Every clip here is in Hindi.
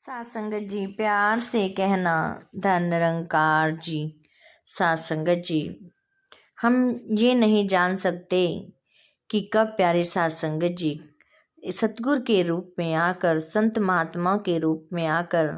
सात संगत जी, प्यार से कहना धन निरंकार जी। सात संगत जी, हम ये नहीं जान सकते कि कब प्यारे सात संगत जी सतगुरु के रूप में आकर, संत महात्माओं के रूप में आकर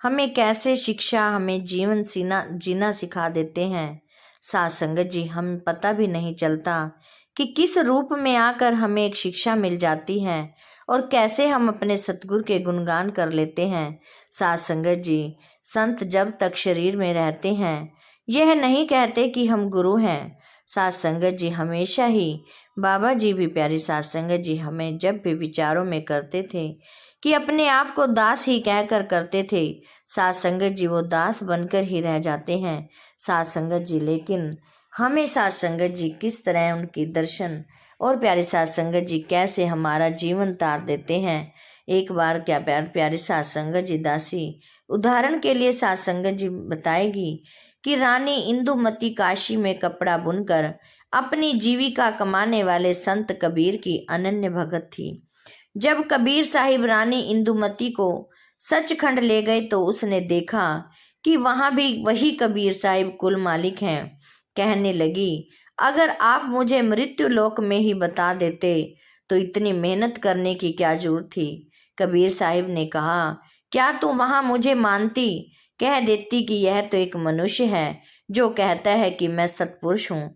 हमें कैसे शिक्षा, हमें जीवन जीना सिखा देते हैं। सात संगत जी, हम पता भी नहीं चलता कि किस रूप में आकर हमें एक शिक्षा मिल जाती है और कैसे हम अपने सतगुरु के गुणगान कर लेते हैं। सात संगत जी, संत जब तक शरीर में रहते हैं यह नहीं कहते कि हम गुरु हैं। सात संगत जी, हमेशा ही बाबा जी भी प्यारी सात संगत जी हमें जब भी विचारों में करते थे कि अपने आप को दास ही कहकर करते थे। सात संगत जी, वो दास बनकर ही रह जाते हैं। सात संगत जी, लेकिन हमें सात संगत जी किस तरह उनकी दर्शन और प्यारे सात संगत जी कैसे हमारा जीवन तार देते हैं। एक बार क्या प्यारे सात संगत जी दासी उदाहरण के लिए सात संगत जी बताएगी कि रानी इंदुमती काशी में कपड़ा बुनकर अपनी जीविका कमाने वाले संत कबीर की अनन्य भगत थी। जब कबीर साहिब रानी इंदुमती को सचखंड ले गए तो उसने देखा कि वहां भी वही कबीर साहिब कुल मालिक हैं। कहने लगी, अगर आप मुझे मृत्यु लोक में ही बता देते तो इतनी मेहनत करने की क्या जरूरत थी। कबीर साहिब ने कहा, क्या तू वहां मुझे मानती, कह देती कि यह तो एक मनुष्य है जो कहता है कि मैं सत्पुरुष हूँ।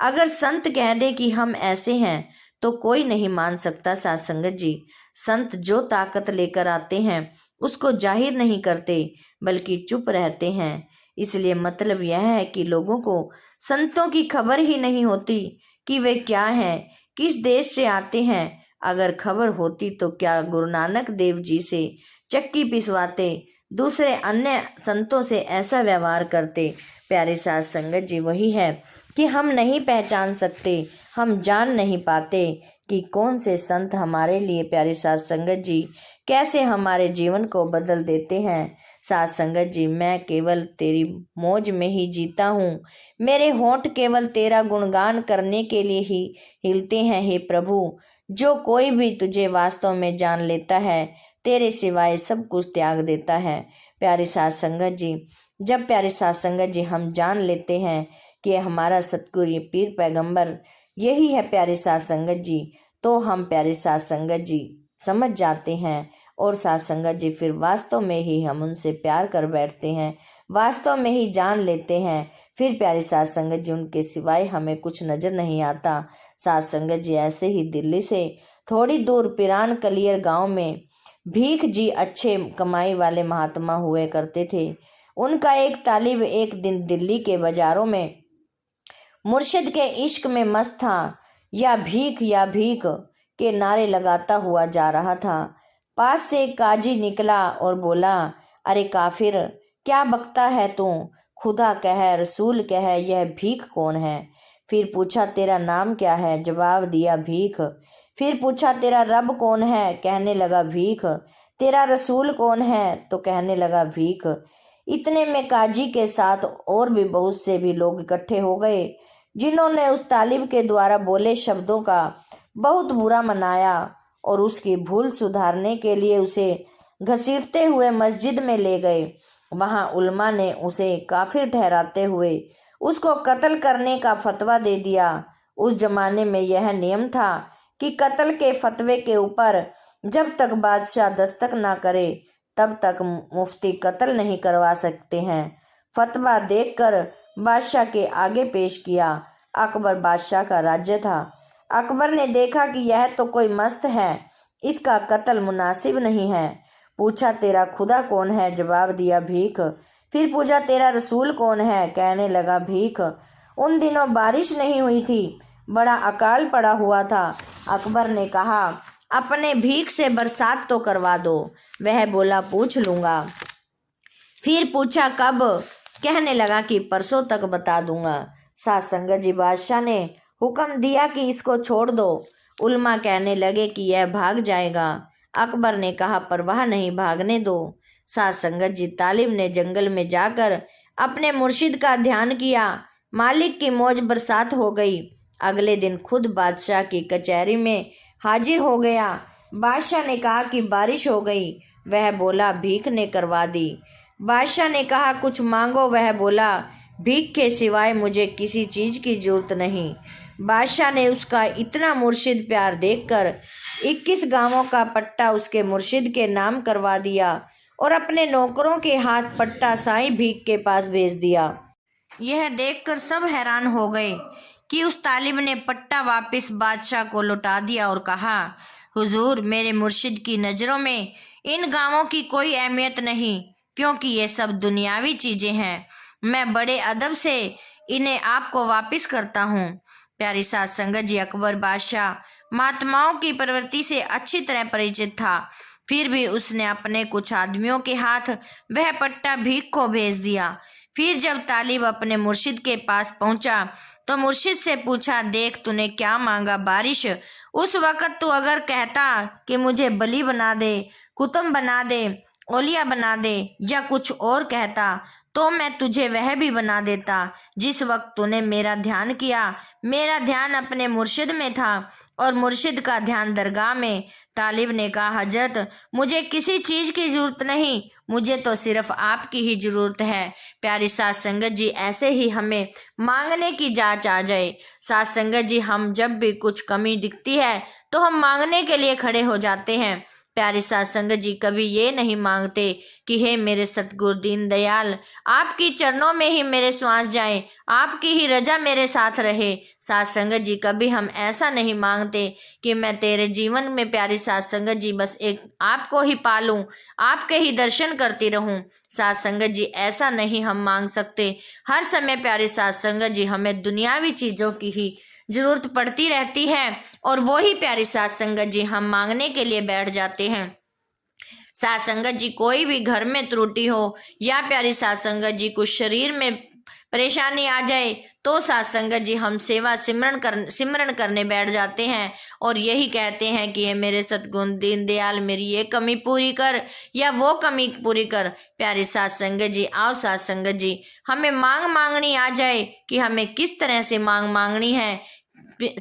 अगर संत कह दे कि हम ऐसे हैं तो कोई नहीं मान सकता। सात संगत जी, संत जो ताकत लेकर आते हैं उसको जाहिर नहीं करते बल्कि चुप रहते हैं। इसलिए मतलब यह है कि लोगों को संतों की खबर ही नहीं होती कि वे क्या हैं, किस देश से आते हैं। अगर खबर होती तो क्या गुरु नानक देव जी से चक्की पिसवाते, दूसरे अन्य संतों से ऐसा व्यवहार करते। प्यारे सात संगत जी, वही है कि हम नहीं पहचान सकते, हम जान नहीं पाते कि कौन से संत हमारे लिए प्यारे सात संगत जी कैसे हमारे जीवन को बदल देते हैं। सात संगत जी, मैं केवल तेरी मौज में ही जीता हूँ, मेरे होंठ केवल तेरा गुणगान करने के लिए ही हिलते हैं। हे प्रभु, जो कोई भी तुझे वास्तव में जान लेता है तेरे सिवाय सब कुछ त्याग देता है। प्यारे सात संगत जी, जब प्यारे सात संगत जी हम जान लेते हैं कि हमारा सतगुरु ये पीर पैगंबर यही है प्यारे सात संगत जी, तो हम प्यारे सात संगत जी समझ जाते हैं और सात संगत जी फिर वास्तव में ही हम उनसे प्यार कर बैठते हैं, वास्तव में ही जान लेते हैं। फिर प्यारे सात संगत जी उनके सिवाय हमें कुछ नजर नहीं आता। सात संगत जी, ऐसे ही दिल्ली से थोड़ी दूर पिरान कलियर गांव में भीख जी अच्छे कमाई वाले महात्मा हुए करते थे। उनका एक तालिब एक दिन दिल्ली के बाजारों में मुर्शिद के इश्क में मस्त था, या भीख के नारे लगाता हुआ जा रहा था। पास से एक काजी निकला और बोला, अरे काफिर, क्या बकता है तू, खुदा कह रसूल कह यह भीख कौन है। फिर पूछा, तेरा नाम क्या है, जवाब दिया भीख। फिर पूछा, तेरा रब कौन है, कहने लगा भीख। तेरा रसूल कौन है, तो कहने लगा भीख। इतने में काजी के साथ और भी बहुत से भी लोग इकट्ठे हो गए जिन्होंने उस तालिब के द्वारा बोले शब्दों का बहुत बुरा मनाया और उसकी भूल सुधारने के लिए उसे घसीटते हुए मस्जिद में ले गए। वहां उल्मा ने उसे काफिर ठहराते हुए उसको कत्ल करने का फतवा दे दिया। उस जमाने में यह नियम था कि कत्ल के फतवे के ऊपर जब तक बादशाह दस्तक ना करे तब तक मुफ्ती कत्ल नहीं करवा सकते हैं। फतवा देखकर बादशाह के आगे पेश किया। अकबर बादशाह का राज्य था। अकबर ने देखा कि यह तो कोई मस्त है, इसका कत्ल मुनासिब नहीं है। पूछा, तेरा खुदा कौन है, जवाब दिया भीख। फिर पूछा, तेरा रसूल कौन है, कहने लगा भीख। उन दिनों बारिश नहीं हुई थी, बड़ा अकाल पड़ा हुआ था। अकबर ने कहा, अपने भीख से बरसात तो करवा दो। वह बोला, पूछ लूंगा। फिर पूछा, कब, कहने लगा कि परसों तक बता दूंगा। सात संगत जी, बादशाह ने हुक्म दिया कि इसको छोड़ दो। उल्मा कहने लगे कि यह भाग जाएगा। अकबर ने कहा, परवाह नहीं, भागने दो। सात संगत जी, तालिब ने जंगल में जाकर अपने मुर्शिद का ध्यान किया। मालिक की मौज बरसात हो गई। अगले दिन खुद बादशाह की कचहरी में हाजिर हो गया। बादशाह ने कहा कि बारिश हो गई। वह बोला, भीख ने करवा दी। बादशाह ने कहा, कुछ मांगो। वह बोला, भीख के सिवाय मुझे किसी चीज की जरूरत नहीं। बादशाह ने उसका इतना मुर्शिद प्यार देखकर 21 गांवों का पट्टा उसके मुर्शिद के नाम करवा दिया और अपने नौकरों के हाथ पट्टा साईं भीख के पास भेज दिया। यह देखकर सब हैरान हो गए कि उस तालिब ने पट्टा वापस बादशाह को लौटा दिया और कहा, हुजूर, मेरे मुर्शिद की नज़रों में इन गांवों की कोई अहमियत नहीं, क्योंकि ये सब दुनियावी चीज़ें हैं। मैं बड़े अदब से इन्हें आपको वापस करता हूँ। प्यारी साध संगत जी, अकबर बादशाह महात्माओं की प्रवृत्ति से अच्छी तरह परिचित था, फिर भी उसने अपने कुछ आदमियों के हाथ वह पट्टा भीख को भेज दिया। फिर जब तालिब अपने मुर्शिद के पास पहुंचा तो मुर्शिद से पूछा, देख तूने क्या मांगा बारिश। उस वक़्त तू अगर कहता कि मुझे बली बना दे, कुतुब बना दे, औलिया बना दे या कुछ और कहता तो मैं तुझे वह भी बना देता। जिस वक्त तूने मेरा ध्यान किया, मेरा ध्यान अपने मुर्शिद में था और मुर्शिद का ध्यान दरगाह में। तालिब ने कहा, हजरत, मुझे किसी चीज़ की ज़रूरत नहीं, मुझे तो सिर्फ आपकी ही ज़रूरत है। प्यारी साध संगत जी, ऐसे ही हमें मांगने की जांच आ जाए। साध संगत जी, हम जब भी कुछ कमी दिखती है तो हम मांगने के लिए खड़े हो जाते हैं। प्यारी साध संगत जी, कभी ये नहीं मांगते कि हे मेरे सतगुरु दीन दयाल, आपकी चरणों में ही मेरे श्वास जाए, आपकी ही रजा मेरे साथ रहे। साध संगत जी, कभी हम ऐसा नहीं मांगते कि मैं तेरे जीवन में, प्यारी साध संगत जी, बस एक आपको ही पालूं, आपके ही दर्शन करती रहूं। साध संगत जी, ऐसा नहीं हम मांग सकते। हर समय प्यारी साध संगत जी, हमें दुनियावी चीज़ों की ही जरूरत पड़ती रहती है और वो ही प्यारी साध संगत जी हम मांगने के लिए बैठ जाते हैं। साध संगत जी, कोई भी घर में त्रुटि हो या प्यारी साध संगत जी कुछ शरीर में परेशानी आ जाए तो साध संगत जी हम सेवा सिमरन करने बैठ जाते हैं और यही कहते हैं कि हे मेरे सतगुण दीन दयाल, मेरी ये कमी पूरी कर या वो कमी पूरी कर। प्यारी साध संगत जी, आओ साध संगत जी, हमें मांगनी आ जाए कि हमें किस तरह से मांगनी है।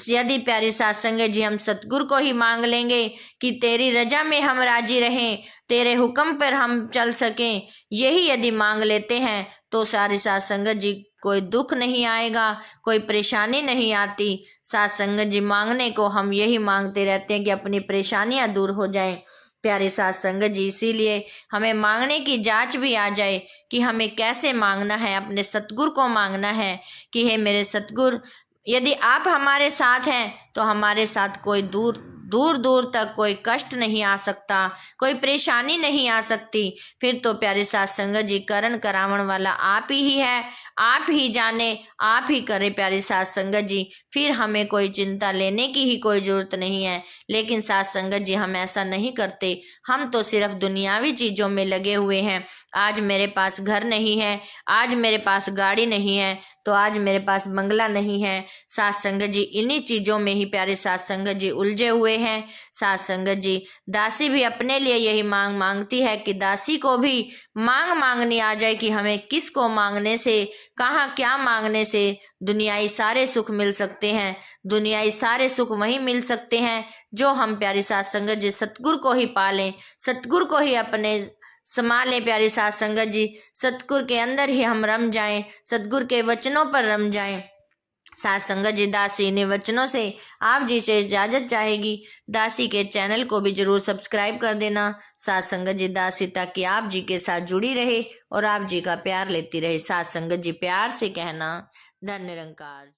यदि प्यारी साध संगत जी हम सतगुरु को ही मांग लेंगे कि तेरी रजा में हम राजी रहें, तेरे हुक्म पर हम चल सकें, यही यदि मांग लेते हैं तो सारी साध संगत जी कोई दुख नहीं आएगा, कोई परेशानी नहीं आती। साध संगत जी, मांगने को हम यही मांगते रहते हैं कि अपनी परेशानियां दूर हो जाएं। प्यारे साध संगत जी, इसीलिए हमें मांगने की जांच भी आ जाए कि हमें कैसे मांगना है। अपने सतगुरु को मांगना है कि हे मेरे सतगुरु, यदि आप हमारे साथ हैं तो हमारे साथ कोई दूर दूर तक कोई कष्ट नहीं आ सकता, कोई परेशानी नहीं आ सकती। फिर तो प्यारे साध संगत जी करण करावण वाला आप ही है, आप ही जाने, आप ही करे। प्यारे साध संगत जी, फिर हमें कोई चिंता लेने की ही कोई जरूरत नहीं है। लेकिन साध संगत जी हम ऐसा नहीं करते, हम तो सिर्फ दुनियावी चीज़ों में लगे हुए हैं। आज मेरे पास घर नहीं है, आज मेरे पास गाड़ी नहीं है, तो आज मेरे पास बंगला नहीं है। साध संगत जी इन्हीं चीज़ों में ही प्यारे साध संगत जी उलझे हुए हैं। साध संगत जी, दासी भी अपने लिए यही मांगती है कि दासी को भी मांगनी आ जाए कि हमें किस को मांगने से, कहाँ क्या मांगने से दुनियाई सारे सुख मिल सकते हैं। दुनियाई सारे सुख वहीं मिल सकते हैं जो हम प्यारी साध संगत जी सतगुरु को ही पालें, सतगुरु को ही अपने संभाले। प्यारी साध संगत जी, सतगुरु के अंदर ही हम रम जाएं, सतगुरु के वचनों पर रम जाएं। साध संगत जी, दासी इन्हीं वचनों से आप जी से इजाजत चाहेगी। दासी के चैनल को भी जरूर सब्सक्राइब कर देना। साध संगत जी, दासी ताकि आप जी के साथ जुड़ी रहे और आप जी का प्यार लेती रहे। साध संगत जी, प्यार से कहना, धन्य निरंकार।